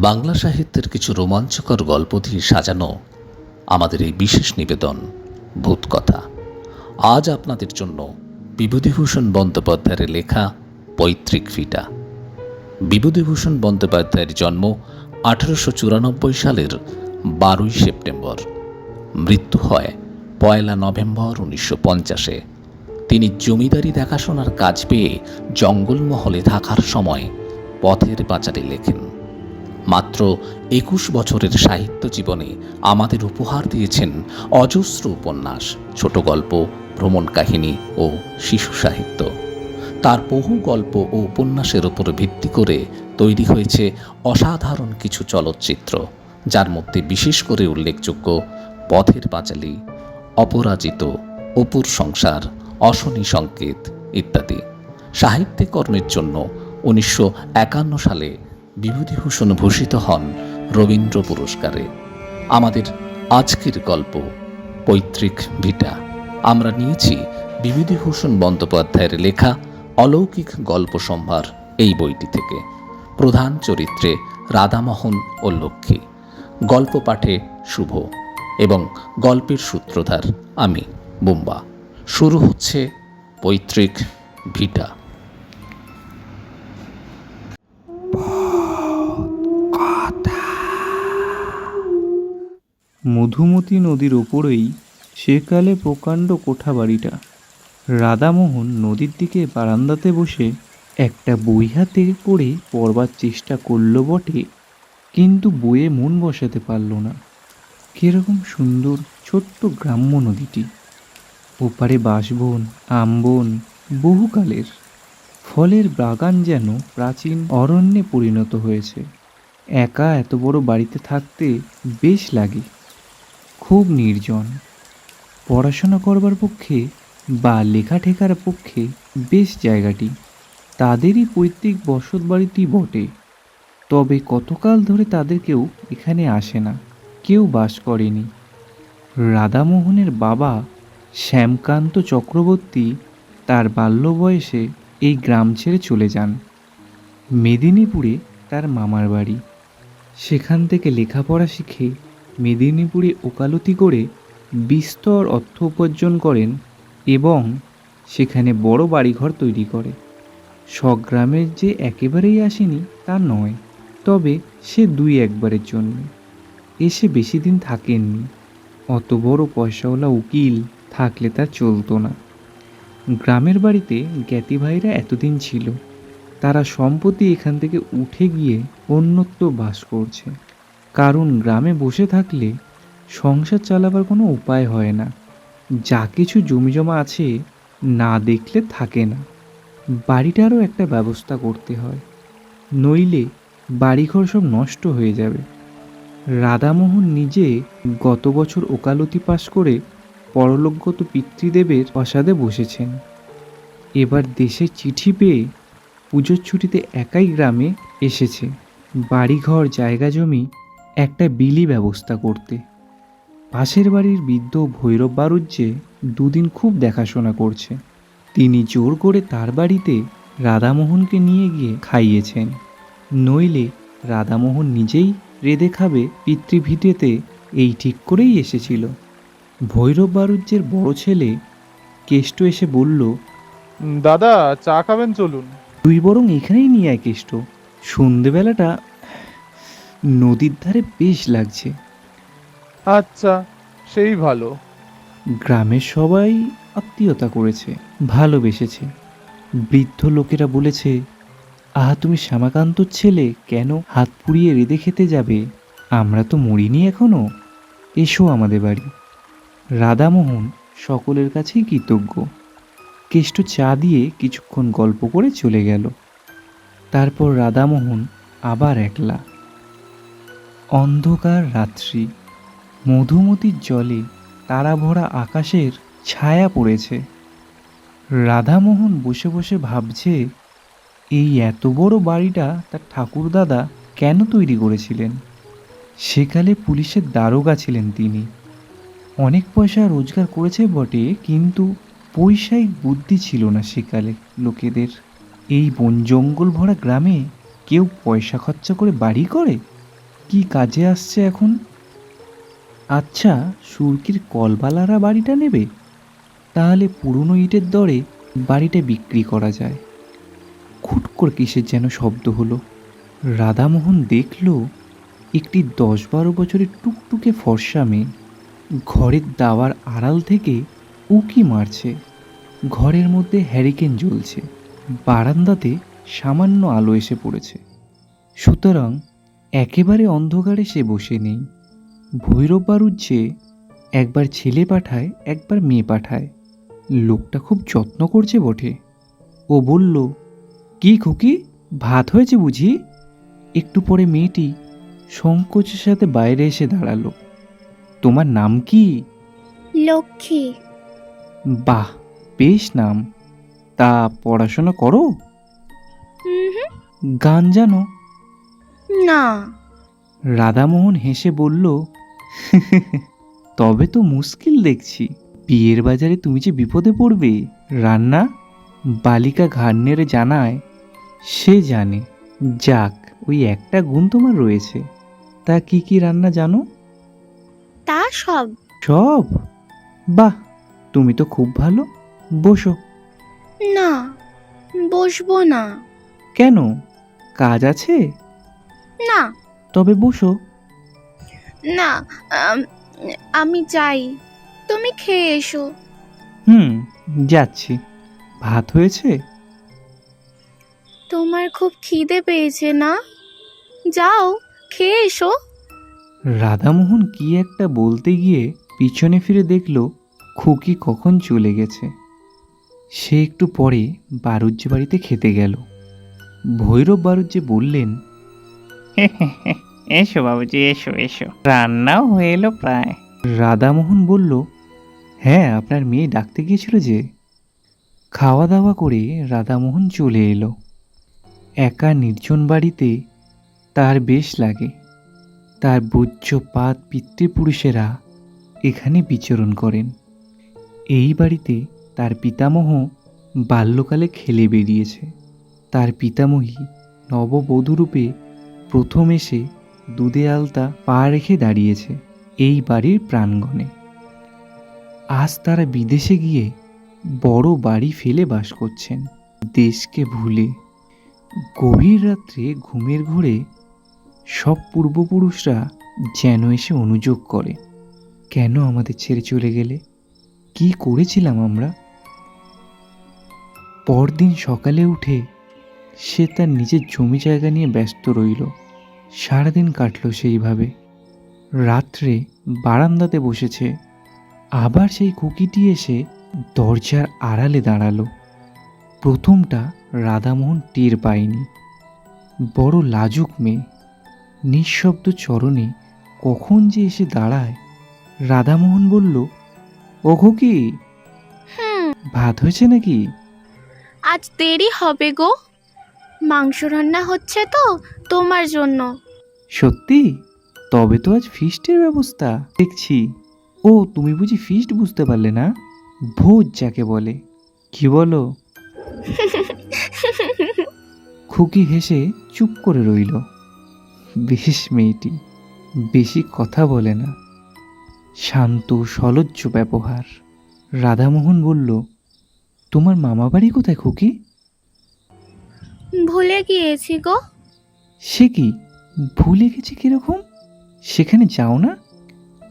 বাংলা সাহিত্যের কিছু রোমাঞ্চকর গল্প দিয়ে সাজানো আমাদের এই বিশেষ নিবেদন ভূতকথা। আজ আপনাদের জন্য বিভূতিভূষণ বন্দ্যোপাধ্যায়ের লেখা পৈতৃক ভিটা। বিভূতিভূষণ বন্দ্যোপাধ্যায়ের জন্ম 1894 সালের 12ই সেপ্টেম্বর। মৃত্যু হয় 1 নভেম্বর 1950-এ। তিনি জমিদারি দেখাশোনার কাজ পেয়ে জঙ্গলমহলে থাকার সময় পথের পাঁচালী লেখেন। মাত্র 21 বছরের সাহিত্য জীবনে আমাদের উপহার দিয়েছেন অজস্র উপন্যাস, ছোট গল্প, ভ্রমণ কাহিনী ও শিশু সাহিত্য। তার বহু গল্প ও উপন্যাসের উপর ভিত্তি করে তৈরি হয়েছে অসাধারণ কিছু চলচ্চিত্র, যার মধ্যে বিশেষ করে উল্লেখযোগ্য পথের পাঁচালী, অপরাজিত, অপুর সংসার, অশনি সংকেত ইত্যাদি। সাহিত্যে কর্মের জন্য 1951 সালে বিভূতিভূষণ ভূষিত হন রবীন্দ্র পুরস্কারে। আমাদের আজকের গল্প পৈতৃক ভিটা। আমরা নিয়েছি বিভূতিভূষণ বন্দ্যোপাধ্যায়ের লেখা অলৌকিক গল্প সম্ভার এই বইটি থেকে। প্রধান চরিত্রে রাধামোহন ও লক্ষ্মী, গল্প পাঠে শুভ এবং গল্পের সূত্রধার আমি বুম্বা। শুরু হচ্ছে পৈতৃক ভিটা। মধুমতি নদীর ওপরেই সেকালে প্রকাণ্ড কোঠাবাড়িটা। রাধামোহন নদীর দিকে বারান্দাতে বসে একটা বই হাতে করে পড়বার চেষ্টা করল বটে, কিন্তু বইয়ে মন বসাতে পারল না। কিরকম সুন্দর ছোট্ট গ্রাম্য নদীটি, ওপারে বাঁশবন, আমবন, বহুকালের ফলের বাগান যেন প্রাচীন অরণ্যে পরিণত হয়েছে। একা এত বড় বাড়িতে থাকতে বেশ লাগে, খুব নির্জন। পড়াশোনা করবার পক্ষে বা লেখা ঠেকার পক্ষে বেশ জায়গাটি। তাদেরই পৈতৃক বসত বাড়িটি বটে, তবে কতকাল ধরে তাদের কেউ এখানে আসে না, কেউ বাস করেনি। রাধামোহনের বাবা শ্যামকান্ত চক্রবর্তী তার বাল্য বয়সে এই গ্রাম ছেড়ে চলে যান। মেদিনীপুরে তার মামার বাড়ি। সেখান থেকে লেখাপড়া শিখে মেদিনীপুরে ওকালতি করে বিস্তর অর্থ উপার্জন করেন এবং সেখানে বড় বাড়িঘর তৈরি করে। স্বগ্রামের যে একেবারেই আসেনি তা নয়, তবে সে 2-1 বারের জন্য এসে বেশি দিন থাকেননি। অত বড় পয়সাওয়ালা উকিল থাকলে তা চলতো না। গ্রামের বাড়িতে জ্ঞাতি ভাইরা এতদিন ছিল, তারা সম্প্রতি এখান থেকে উঠে গিয়ে অন্যত্র বাস করছে। কারণ গ্রামে বসে থাকলে সংসার চালাবার কোনো উপায় হয় না। যা কিছু জমিজমা আছে না দেখলে থাকে না। বাড়িটারও একটা ব্যবস্থা করতে হয়, নইলে বাড়িঘর সব নষ্ট হয়ে যাবে। রাধামোহন নিজে গত বছর ওকালতি পাশ করে পরলোকগত পিতৃদেবের প্রাসাদে বসেছেন। এবার দেশে চিঠি পেয়ে পুজোর ছুটিতে একাই গ্রামে এসেছে বাড়িঘর জায়গা জমি একটা বিলি ব্যবস্থা করতে। পাশের বাড়ির বৃদ্ধ ভৈরব বাড়ুজ্যে 2 দিন খুব দেখাশোনা করছে। তিনি জোর করে তার বাড়িতে রাধামোহনকে নিয়ে গিয়ে খাইয়েছেন, নইলে রাধামোহন নিজেই রেঁধে খাবে পিতৃভিটেতে, এই ঠিক করেই এসেছিল। ভৈরব বাড়ুজ্যের বড় ছেলে কেষ্ট এসে বলল, দাদা, চা খাবেন? চলুন। তুই বরং এখানেই নিয়ে আয় কেষ্ট, সন্ধেবেলাটা নদীর ধারে বেশ লাগছে। আচ্ছা, সেই ভালো। গ্রামের সবাই আত্মীয়তা করেছে, ভালোবেসেছে। বৃদ্ধ লোকেরা বলেছে, আহা তুমি শ্যামাকান্তর ছেলে, কেন হাত পুড়িয়ে রেঁধে খেতে যাবে? আমরা তো মরিনি এখনো, এসো আমাদের বাড়ি। রাধামোহন সকলের কাছেই কৃতজ্ঞ। কেষ্ট চা দিয়ে কিছুক্ষণ গল্প করে চলে গেল। তারপর রাধামোহন আবার একলা। অন্ধকার রাত্রি, মধুমতির জলে তারা ভরা আকাশের ছায়া পড়েছে। রাধামোহন বসে বসে ভাবছে, এই এত বড় বাড়িটা তার ঠাকুরদাদা কেন তৈরি করেছিলেন? সেকালে পুলিশের দারোগা ছিলেন তিনি। অনেক পয়সা রোজগার করেছে বটে, কিন্তু পৈশায়িক বুদ্ধি ছিল না সেকালে লোকেদের। এই বন জঙ্গল ভরা গ্রামে কেউ পয়সা খরচা করে বাড়ি করে? কি কাজে আসছে এখন? আচ্ছা, সুরকির কলবালারা বাড়িটা নেবে? তাহলে পুরনো ইটের দরে বাড়িটা বিক্রি করা যায়। খুটকর কিসের যেন শব্দ হলো। রাধামোহন দেখল একটি 10-12 বছরের টুকটুকে ফর্সা মেয়ে ঘরের দাওয়ার আড়াল থেকে উঁকি মারছে। ঘরের মধ্যে হ্যারিকেন জ্বলছে, বারান্দাতে সামান্য আলো এসে পড়েছে, সুতরাং একেবারে অন্ধকারে সে বসে নেই। ভৈরব বাড়ুজ্যে একবার ছেলে পাঠায়, একবার মেয়ে পাঠায়। লোকটা খুব যত্ন করছে বটে। ও বলল, কি খুকি, ভাত হয়েছে বুঝি? একটু পরে মেয়েটি সংকোচের সাথে বাইরে এসে দাঁড়ালো। তোমার নাম কি? লক্ষ্মী। বাহ, বেশ নাম। তা পড়াশোনা করো? হুম। গান জানো? না। রাধামোহন হেসে বলল, তবে তো মুশকিল দেখছি। বিয়ের বাজারে তুমি যে বিপদে পড়বে। রান্না বালিকা ঘাড় নেড়ে জানায় সে জানে। যাক, ওই একটা গুণ তোমার রয়েছে। তা কি কি রান্না জানো? তা সব। সব? বাহ, তুমি তো খুব ভালো। বসো। না, বসবো না। কেন, কাজ আছে? না। তবে বসো। না, আম, আমি যাই, তুমি খেয়ে এসো। হুম, যাচ্ছি। ভাত হয়েছে? তোমার খুব খিদে পেয়েছে না? যাও, খেয়ে এসো। রাধামোহন কি একটা বলতে গিয়ে পিছনে ফিরে দেখল খুকি কখন চলে গেছে। সে একটু পরে বাড়ুজ্যে বাড়িতে খেতে গেল। ভৈরব বাড়ুজ্যে বললেন, এসো বাবুজি, এসো এসো, রান্নাও হয়ে এলো প্রায়। রাধামোহন বলল, হ্যাঁ, আপনার মেয়ে ডাকতে গিয়েছিল যে। খাওয়া দাওয়া করে রাধামোহন চলে এলো। একা নির্জন বাড়িতে তার বেশ লাগে। তার পূজ্যপাত পিতৃপুরুষেরা এখানে বিচরণ করেন। এই বাড়িতে তার পিতামহ বাল্যকালে খেলে বেরিয়েছে। তার পিতামহী নববধূরূপে প্রথম এসে দুধে আলতা পা রেখে দাঁড়িয়েছে এই বাড়ির প্রাঙ্গণে। আজ তারা বিদেশে গিয়ে বড় বাড়ি ফেলে বাস করছেন, দেশকে ভুলে। গভীর রাত্রে ঘুমের ঘোরে সব পূর্বপুরুষরা যেন এসে অনুযোগ করে, কেন আমাদের ছেড়ে চলে গেলে? কি করেছিলাম আমরা? পরদিন সকালে উঠে সে তার নিজের জমি জায়গা নিয়ে ব্যস্ত রইল। সারাদিন কাটল সেইভাবে। রাত্রে বারান্দাতে বসেছে। আবার সেই কুকিটি এসে দরজার আড়ালে দাঁড়ালো। প্রথমটা রাধামোহন টের পায়নি। বড় লাজুক মেয়ে, নিঃশব্দ চরণে কখন যে এসে দাঁড়ায়। রাধামোহন বলল, ও খুকি, ভাত হয়েছে নাকি? আজ দেরি হবে গো, মাংস রান্না হচ্ছে তো তোমার জন্য। সত্যি? তবে তো আজ ফিস্টের ব্যবস্থা দেখছি। ও, তুমি বুঝি ফিস্ট বুঝতে পারলে না? ভোজ যাকে বলে। কি বলো? খুকি হেসে চুপ করে রইল। বেশ মেয়েটি, বেশি কথা বলে না, শান্ত সলজ্জ ব্যবহার। রাধামোহন বলল, তোমার মামা বাড়ি কোথায় খুকি? ভুলে গিয়েছি গো। সে কি, ভুলে গেছে কিরকম? সেখানে যাও না?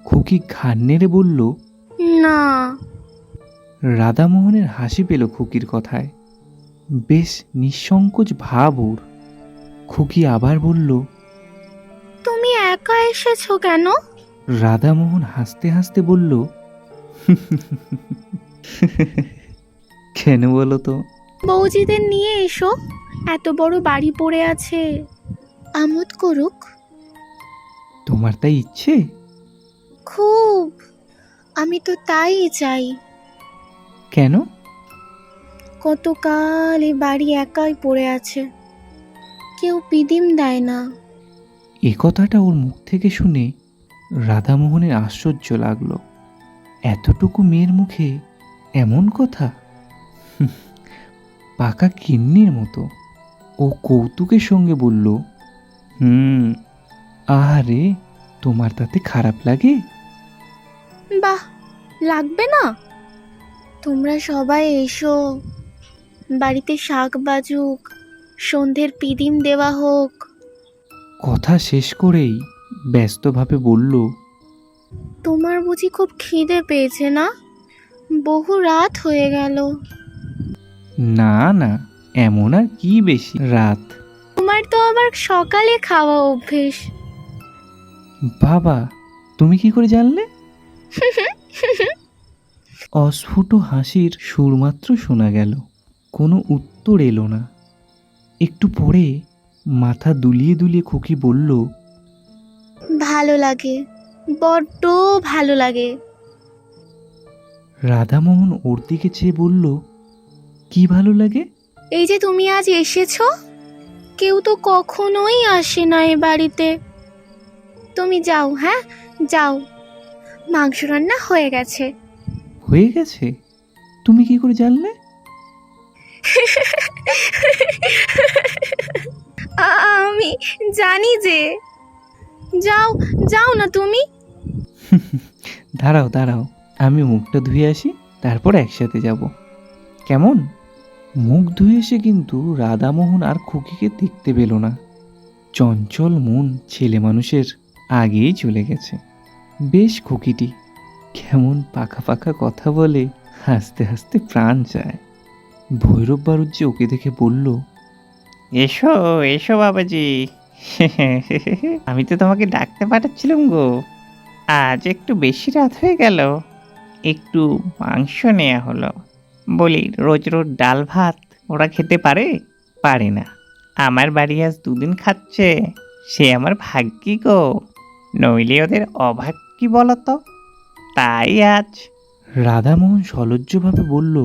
খুকি ঘাড় নেড়ে বলল। না। রাধামোহনের হাসি পেল খুকির কথায়। বেশ নিঃসংকোচ ভাব ওর। খুকি আবার বলল, তুমি একা এসেছো কেন? রাধামোহন হাসতে হাসতে বলল, কেন বলো তো? বৌজিদের নিয়ে এসো, এত বড় বাড়ি পড়ে আছে, আমোদ করুক। তোমার তাই ইচ্ছে? খুব, আমি তো তাই চাই। কেন? কতকাল এই বাড়ি একাই পড়ে আছে, কেউ পিদিম দেয় না। এ কথাটা ওর মুখ থেকে শুনে রাধামোহনের আশ্চর্য লাগলো। এতটুকু মেয়ের মুখে এমন কথা! পাকা কিন্নির মতো। ও কৌতুকের সঙ্গে বলল, আরে, তোমার তাতে খারাপ লাগে? বাহ, লাগবে না? তোমরা সবাই এসো, বাড়িতে শাক বাজুক, সন্ধ্যের পিদিম দেওয়া হোক। কথা শেষ করেই ব্যস্তভাবে বলল, তোমার বুঝি খুব খিদে পেয়েছে না? বহু রাত হয়ে গেল। না না, এমন আর কি বেশি রাত। তোমার তো আবার সকালে খাওয়া অভ্যেস। বাবা, তুমি কি করে জানলে? অস্ফুট হাসির সুর মাত্র শোনা গেল, কোনো উত্তর এলো না। একটু পরে মাথা দুলিয়ে দুলিয়ে খুকি বলল, ভালো লাগে, বড্ড ভালো লাগে। রাধামোহন ওর দিকে চেয়ে বলল, কি ভালো লাগে? এই যে তুমি আজ এসেছো, কেউ তো কখনোই আসে না এ বাড়িতে। তুমি যাও, হ্যাঁ যাও, মাংস রান্না হয়ে গেছে। হয়ে গেছে? তুমি কি করে জানলে? আমি জানি যে। যাও যাও না তুমি। দাঁড়াও দাঁড়াও, আমি মুখটা ধুয়ে আসি, তারপর একসাথে যাব, কেমন? মুখ ধুয়ে এসে কিন্তু রাধামোহন আর খুকিকে দেখতে পেল না। চঞ্চল মন ছেলে মানুষের আগেই চলে গেছে। বেশ খুকিটি কেমন পাকা পাকা কথা বলে, হাসতে হাসতে প্রাণ চায়। ভৈরব বাড়ুজ্জে ওকে দেখে বলল, এসো এসো বাবাজি। আমি তো তোমাকে ডাকতে পাঠাচ্ছিলাম গো। আজ একটু বেশি রাত হয়ে গেল, একটু মাংস নেওয়া হলো। বলি, রোজ রোজ ডাল ভাত ওরা খেতে পারে? পারে না। আমার বাড়ি আজ দুদিন খাচ্ছে, সে আমার ভাগ্যি গো, নইলে ওদের অভাগ কি বলতো। তাই আজ। রাধামোহন সলজ্জভাবে বলল,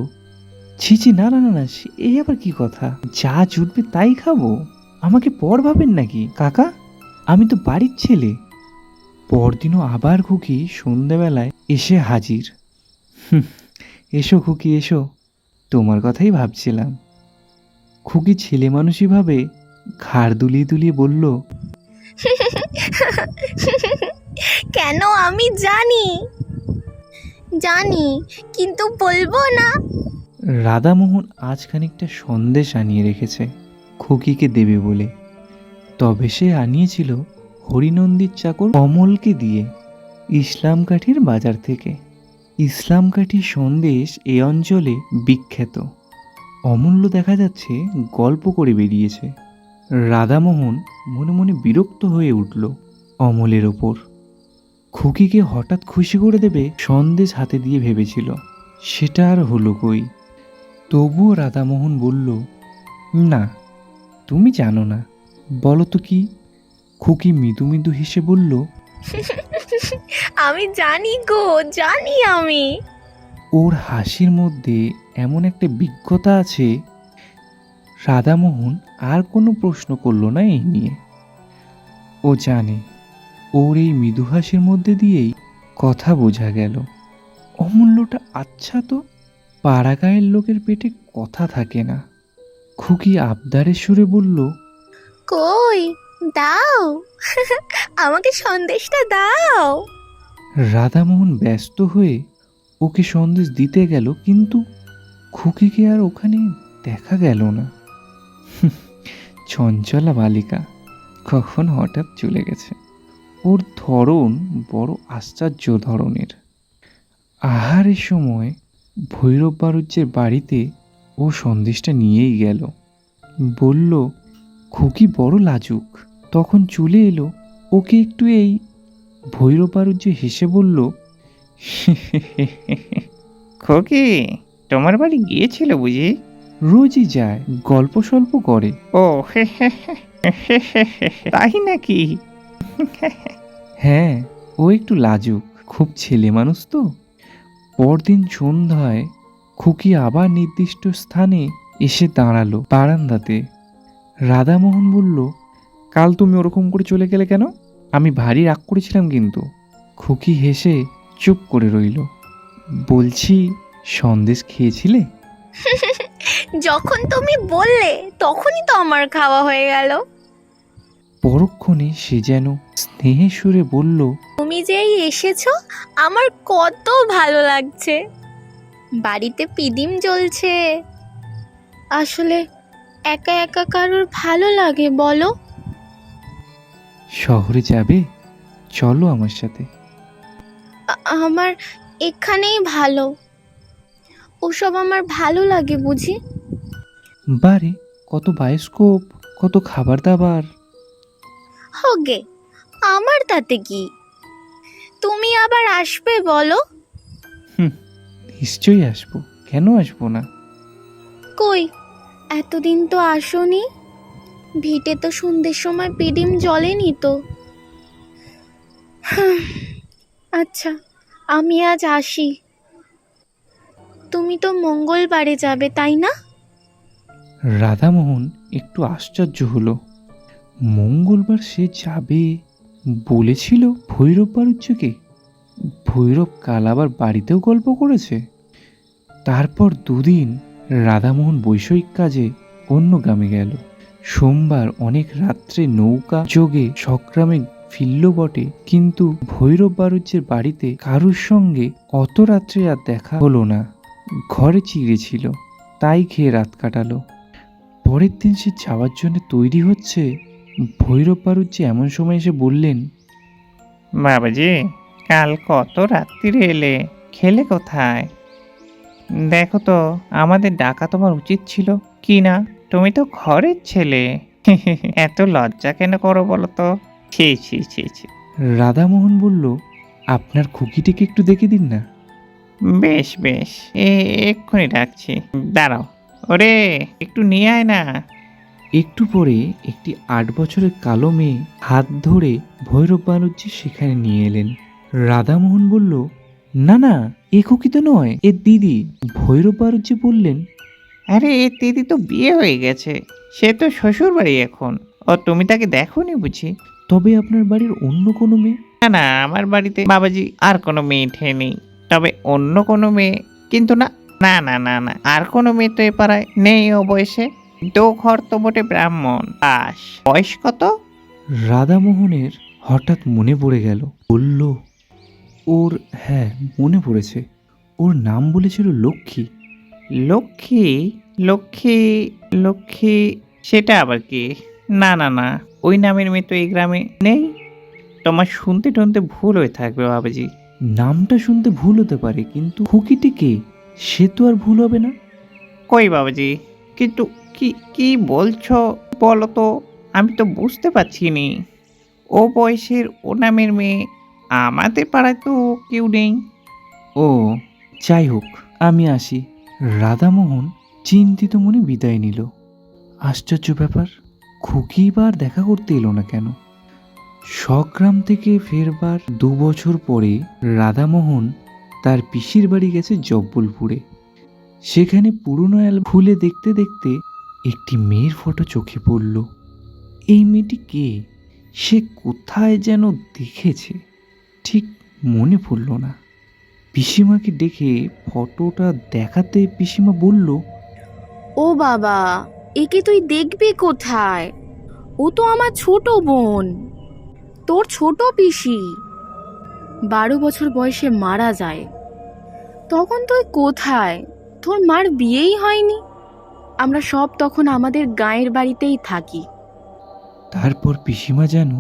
ছি ছি, না না না না, এই আবার কি কথা? যা জুটবে তাই খাবো, আমাকে পর ভাবেন নাকি কাকা? আমি তো বাড়ির ছেলে। পরদিনও আবার খুকি সন্ধ্যাবেলায় এসে হাজির। এসো খুকি এসো, তোমার কথাই ভাবছিলাম। খুকি ছেলে মানুষই ভাবে, ঘাড় দুলিয়ে দুলিয়ে বলল, কেন আমি জানি, জানি, কিন্তু বলবো না। রাধামোহন আজ খানিকটা সন্দেশ আনিয়ে রেখেছে খুকিকে দেবে বলে। তবে সে আনিয়েছিল হরিনন্দীর চাকর অমলকে দিয়ে, ইসলামকাঠির বাজার থেকে। ইসলামকাঠির সন্দেশ এ অঞ্চলে বিখ্যাত। অমূল্য দেখা যাচ্ছে গল্প করে বেরিয়েছে। রাধামোহন মনে মনে বিরক্ত হয়ে উঠল অমলের ওপর। খুকিকে হঠাৎ খুশি করে দেবে সন্দেশ হাতে দিয়ে ভেবেছিল, সেটা আর হলো কই। তবুও রাধামোহন বলল, না, তুমি জানো না, বলো তো কি? খুকি মৃদু মৃদু হেসে বলল, আমি জানি গো, জানি আমি। ওর হাসির মধ্যে এমন একটা বিজ্ঞতা আছে। রাধামোহন আর কোনো প্রশ্ন করল না এই নিয়ে। ও জানে, ওর এই মৃদু হাসির মধ্যে দিয়েই কথা বোঝা গেল। অমূল্যটা আচ্ছা তো, পাড়াগাঁয়ের লোকের পেটে কথা থাকে না। খুকি আবদারের সুরে বলল, কই দাও, আমাকে সন্দেশটা দাও। রাধামোহন ব্যস্ত হয়ে ওকে সন্দেশ দিতে গেল, কিন্তু খুকিকে আর ওখানে দেখা গেল না। চঞ্চলা বালিকা কখন হঠাৎ চলে গেছে। ওর ধরন বড় আশ্চর্য ধরনের। আহারের সময় ভৈরব বাড়ুজ্যের বাড়িতে ও সন্দেশটা নিয়েই গেল। বলল, খুকি বড় লাজুক। তখন চলে এলো ওকে একটু এই। ভৈরব বাড়ুজ্য হেসে বলল, খুকি তোমার বাড়ি গিয়েছিল বুঝি? রোজই যায়, গল্প সল্প করে। ও তাই নাকি? হ্যাঁ, ও একটু লাজুক, খুব ছেলে মানুষ তো। পরদিন সন্ধ্যায় খুকি আবার নির্দিষ্ট স্থানে এসে দাঁড়ালো বারান্দাতে। রাধামোহন বলল, কাল তুমি ওরকম করে চলে গেলে কেন? আমি ভারী রাগ করেছিলাম কিন্তু। খুকি হেসে চুপ করে রইল। বলছি, সন্দেশ খেয়েছিলে? যখন তুমি বললে তখনই তো আমার খাওয়া হয়ে গেল। পরক্ষণে সে যেন স্নেহের সুরে বলল, তুমি যেই এসেছো আমার কত ভালো লাগছে। বাড়িতে পিদিম জ্বলছে। আসলে একা একা কারোর ভালো লাগে বলো? শহরে যাবে? চলো আমার সাথে। আমার এখানেই ভালো। ওসব আমার ভালো লাগে বুঝি? বারে কত বায়োস্কোপ, কত খাবার দাবার। হোগে, আমার তাতে কি? তুমি আবার আসবে বলো? নিশ্চয়ই আসবো, কেন আসবো না? কই, এতদিন তো আসোনি। ভিটে তো সন্ধ্যের সময় পিদিম জ্বলেনি তো। আচ্ছা, আমি আজ আসি। তুমি তো মঙ্গলবারে যাবে তাই না? রাধামোহন একটু আশ্চর্য হলো। মঙ্গলবার সে যাবে বলেছিল ভৈরব বাড়ুজ্যকে? ভৈরব কাল আবার বাড়িতেও গল্প করেছে। তারপর দুদিন রাধামোহন বৈষয়িক কাজে অন্য গ্রামে গেল। সোমবার অনেক রাত্রে নৌকা যোগে সগ্রামে ফিরল বটে, কিন্তু ভৈরব বাড়ুজ্যের বাড়িতে কারুর সঙ্গে অত রাত্রে আর দেখা হলো না। ঘরে চিড়ে ছিল, তাই খেয়ে রাত কাটালো। পরের দিন সে যাওয়ার জন্য তৈরি হচ্ছে, ভৈরব বাড়ুজ্যে এমন সময় এসে বললেন, বাবাজি, কাল কত রাত্রিরে এলে, খেলে কোথায়? দেখো তো, আমাদের ডাকা তোমার উচিত ছিল কি না? তুমি তো ঘরের ছেলে। এত লজ্জা কেন করো বলো তো? ছি ছি ছি ছি। রাধামোহন বলল, আপনার খুকিটিকে একটু দেখে দিন না। বেশ বেশ, এক্ষুনি ডাকছি, দাঁড়াও। ওরে, একটু নিয়ে আয় না। একটু পরে একটি 8 বছরের কালো মেয়ে হাত ধরে ভৈরব বাড়ুজ্যে সেখানে নিয়ে এলেন। রাধামোহন বলল, না না, এ খুকি তো নয়, এ দিদি। ভৈরব বাড়ুজ্যে বললেন, আরে, এ দিদি তো বিয়ে হয়ে গেছে, সে তো শ্বশুর বাড়ি এখন। ও, তুমি তাকে দেখোনি বুঝি? তবে আপনার বাড়ির অন্য কোনো মেয়ে? না না, আমার বাড়িতে বাবাজি আর কোনো মেয়ে ঠেয়ে নেই। তবে অন্য কোনো মেয়ে, কিন্তু না না না না না, আর কোনো মেয়ে তো এ পাড়ায় নেই ও বয়সে। দো ঘর তো বটে ব্রাহ্মণ, আস বয়স কত? রাধামোহনের হঠাৎ মনে পড়ে গেল। বলল, ওর, হ্যাঁ মনে পড়েছে, ওর নাম বলেছিল লক্ষ্মী। লক্ষ্মী? লক্ষ্মী? লক্ষ্মী সেটা আবার কি? না না না, ওই নামের মেয়ে তো এই গ্রামে নেই। তোমার শুনতে টুনতে ভুল হয়ে থাকবে বাবাজি। নামটা শুনতে ভুল হতে পারে, কিন্তু খুকিটি কে সে তো আর ভুল হবে না। কই বাবাজি, কিন্তু কি কি বলছো বলো তো? আমি তো বুঝতে পারছি নি। ও বয়সের ও নামের মেয়ে আমাদের পাড়ায় তো কেউ নেই। ও, যাই হোক, আমি আসি। রাধামোহন চিন্তিত মনে বিদায় নিল। আশ্চর্য ব্যাপার, খুকি বার দেখা করতে এলো না কেন? স্বগ্রাম থেকে ফেরবার 2 বছর পরে রাধামোহন তার পিসির বাড়ি গেছে জব্বলপুরে। সেখানে পুরনো অ্যালবাম খুলে দেখতে দেখতে একটি মেয়ের ফটো চোখে পড়ল। এই মেয়েটি কে? সে কোথায় যেন দেখেছে, ঠিক মনে পড়ল না। পিসিমাকে ডেকে ফটোটা দেখাতে পিসিমা বলল, ও বাবা, একে তুই দেখবি কোথায়? ও তো আমার ছোট বোন, তোর ছোট পিসি। 12 বছর বয়সে মারা যায়। তখন তুই কোথায়? তোর মার বিয়েই হয়নি। আমরা সব তখন আমাদের গাঁয়ের বাড়িতেই থাকি। তারপর পিসিমা যেন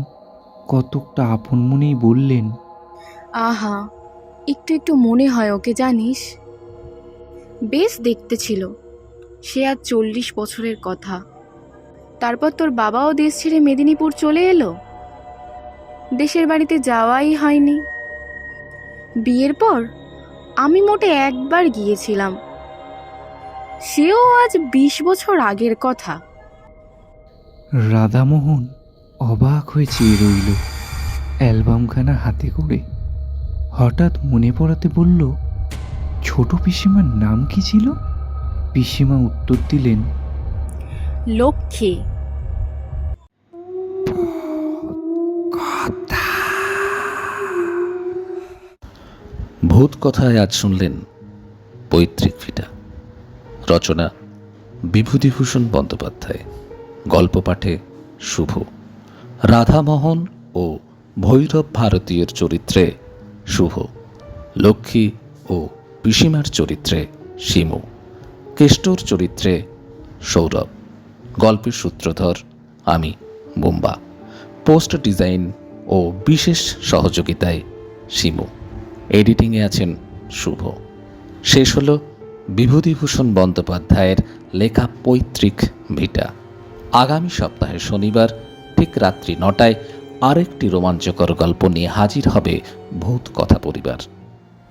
কতকটা আপন মনেই বললেন, আহা, একটু একটু মনে হয় ওকে জানিস। বেশ দেখতে ছিল। সে আজ 40 বছরের কথা। তারপর তোর বাবাও দেশ ছেড়ে মেদিনীপুর চলে এলো। দেশের বাড়িতে যাওয়াই হয়নি। বিয়ের পর আমি মোটে একবার গিয়েছিলাম, সেও আজ 20 বছর আগের কথা। রাধামোহন অবাক হয়ে চেয়ে রইল অ্যালবামখানা হাতে করে। হঠাৎ মনে পড়াতে বলল, ছোট পিসিমার নাম কি ছিল? পিসিমা উত্তর দিলেন, লক্ষ্মী। ভূত কথায় আজ শুনলেন পৈতৃক ভিটা। রচনা বিভূতিভূষণ বন্দ্যোপাধ্যায়, গল্প পাঠে শুভ, রাধামোহন ও ভৈরব ভারতীয়ের চরিত্রে শুভ, লক্ষ্মী ও পিসিমার চরিত্রে শিমু, কেষ্টর চরিত্রে সৌরভ, গল্পের সূত্রধর আমি বোম্বা, পোস্ট ডিজাইন ও বিশেষ সহযোগিতায় শিমু, এডিটিংয়ে আছেন শুভ। শেষ হলো বিভূতিভূষণ বন্দ্যোপাধ্যায়ের লেখা পৈতৃক ভিটা। আগামী সপ্তাহে শনিবার ঠিক রাত্রি 9টায় আরেকটি রোমাঞ্চকর গল্প নিয়ে হাজির হবে ভূত কথা পরিবার।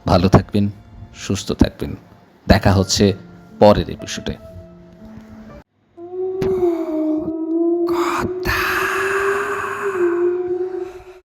ভালো থাকবেন, সুস্থ থাকবেন। দেখা হচ্ছে পরের এপিসোডে।